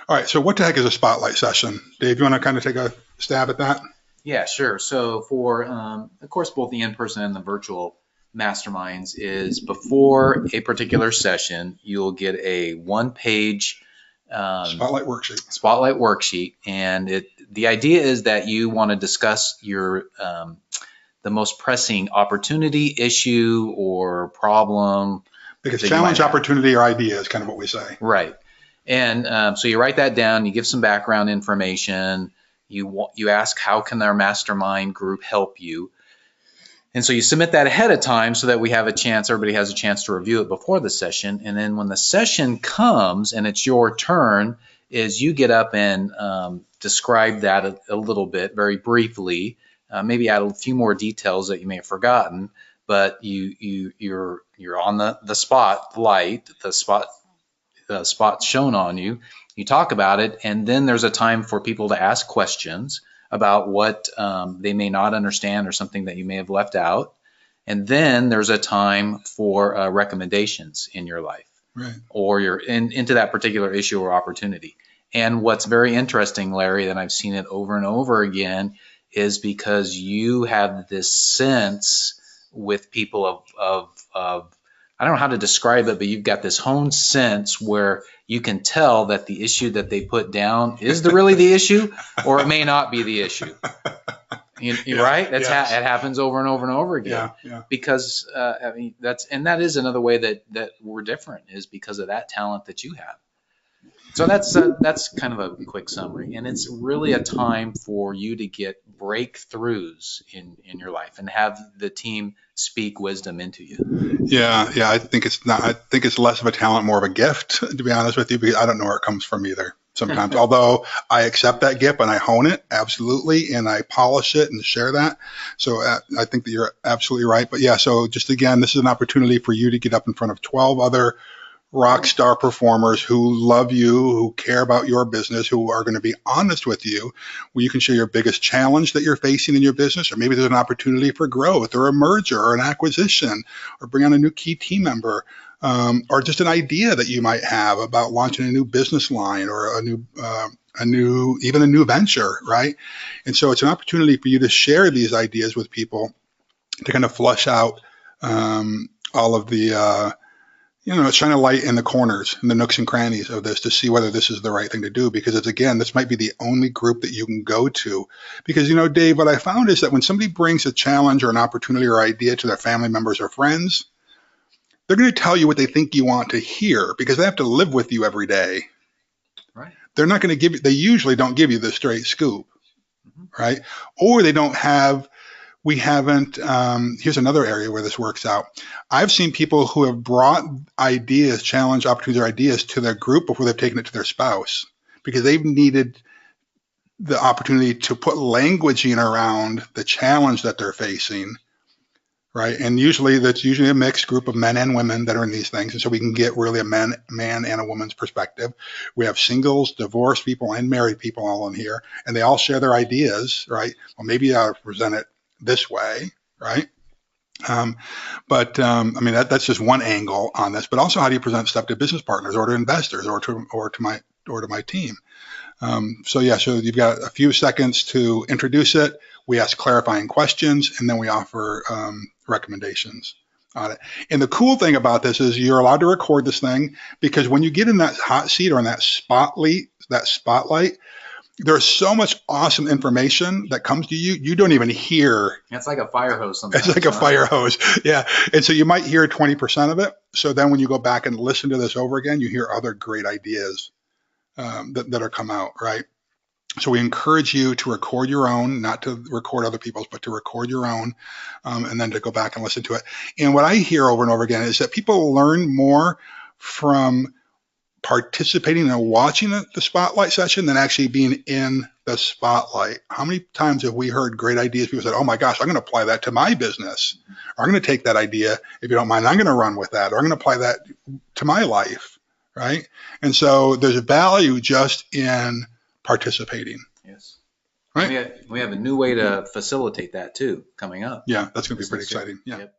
All right. So what the heck is a spotlight session? Dave, you want to kind of take a stab at that? Yeah, sure. So for, of course, both the in-person and the virtual masterminds is before a particular session, you'll get a one-page Spotlight worksheet. spotlight worksheet, and the idea is that you want to discuss your the most pressing opportunity, issue, or problem. Because that you challenge, might have. opportunity, or idea is kind of what we say. Right. And so you write that down, you give some background information, you ask how can our mastermind group help you. And so you submit that ahead of time so that we have a chance, everybody has a chance to review it before the session. And then when the session comes and it's your turn, is you get up and describe that a little bit, very briefly, maybe add a few more details that you may have forgotten, but you're on the spotlight, the spot shown on you. You talk about it, and then there's a time for people to ask questions about what they may not understand or something that you may have left out. And then there's a time for recommendations in your life, Right. or you're into that particular issue or opportunity. And what's very interesting, Larry, that I've seen it over and over again, is because you have this sense with people of I don't know how to describe it, but you've got this honed sense where you can tell that the issue that they put down is really the issue, or it may not be the issue. Yeah, Right? It happens over and over and over again. Yeah. Because I mean, that is another way that we're different, is because of that talent that you have. So that's kind of a quick summary, and it's really a time for you to get breakthroughs in your life and have the team speak wisdom into you. Yeah. I think it's not. I think it's less of a talent, more of a gift, to be honest with you, because I don't know where it comes from either. Sometimes, although I accept that gift and I hone it absolutely, and I polish it and share that. So I think that you're absolutely right. But yeah, so just again, this is an opportunity for you to get up in front of 12 other rock star performers who love you, who care about your business, who are going to be honest with you, where you can share your biggest challenge that you're facing in your business, or maybe there's an opportunity for growth or a merger or an acquisition, or bring on a new key team member, or just an idea that you might have about launching a new business line or even a new venture, right? And so it's an opportunity for you to share these ideas with people to kind of flush out all of the shine a light in the corners, in the nooks and crannies of this, to see whether this is the right thing to do. Because it's, again, this might be the only group that you can go to. Because, Dave, what I found is that when somebody brings a challenge or an opportunity or idea to their family members or friends, they're going to tell you what they think you want to hear, because they have to live with you every day. Right. They're not going to they usually don't give you the straight scoop, right? Or they don't have, here's another area where this works out. I've seen people who have brought ideas, challenge, opportunities, or ideas to their group before they've taken it to their spouse, because they've needed the opportunity to put languaging around the challenge that they're facing, right? And that's usually a mixed group of men and women that are in these things. And so we can get really a man and a woman's perspective. We have singles, divorced people, and married people all in here, and they all share their ideas, right? Well, maybe I'll present it this way, right? I mean, that's just one angle on this. But also, how do you present stuff to business partners or to investors or to my team? So you've got a few seconds to introduce it. We ask clarifying questions, and then we offer recommendations on it. And the cool thing about this is you're allowed to record this thing, because when you get in that hot seat or in that spotlight, there's so much awesome information that comes to you, you don't even hear. It's like a fire hose sometimes. It's like a fire hose. Yeah. And so you might hear 20% of it. So then when you go back and listen to this over again, you hear other great ideas that are come out, right? So we encourage you to record your own, not to record other people's, but to record your own, and then to go back and listen to it. And what I hear over and over again is that people learn more from participating and watching the spotlight session than actually being in the spotlight. How many times have we heard great ideas? People said, oh my gosh, I'm going to apply that to my business. Or I'm going to take that idea, if you don't mind, I'm going to run with that. Or I'm going to apply that to my life, right? And so there's a value just in participating. Yes. Right? We have a new way to facilitate that too coming up. Yeah, that's going to be pretty exciting. Yeah. Yep.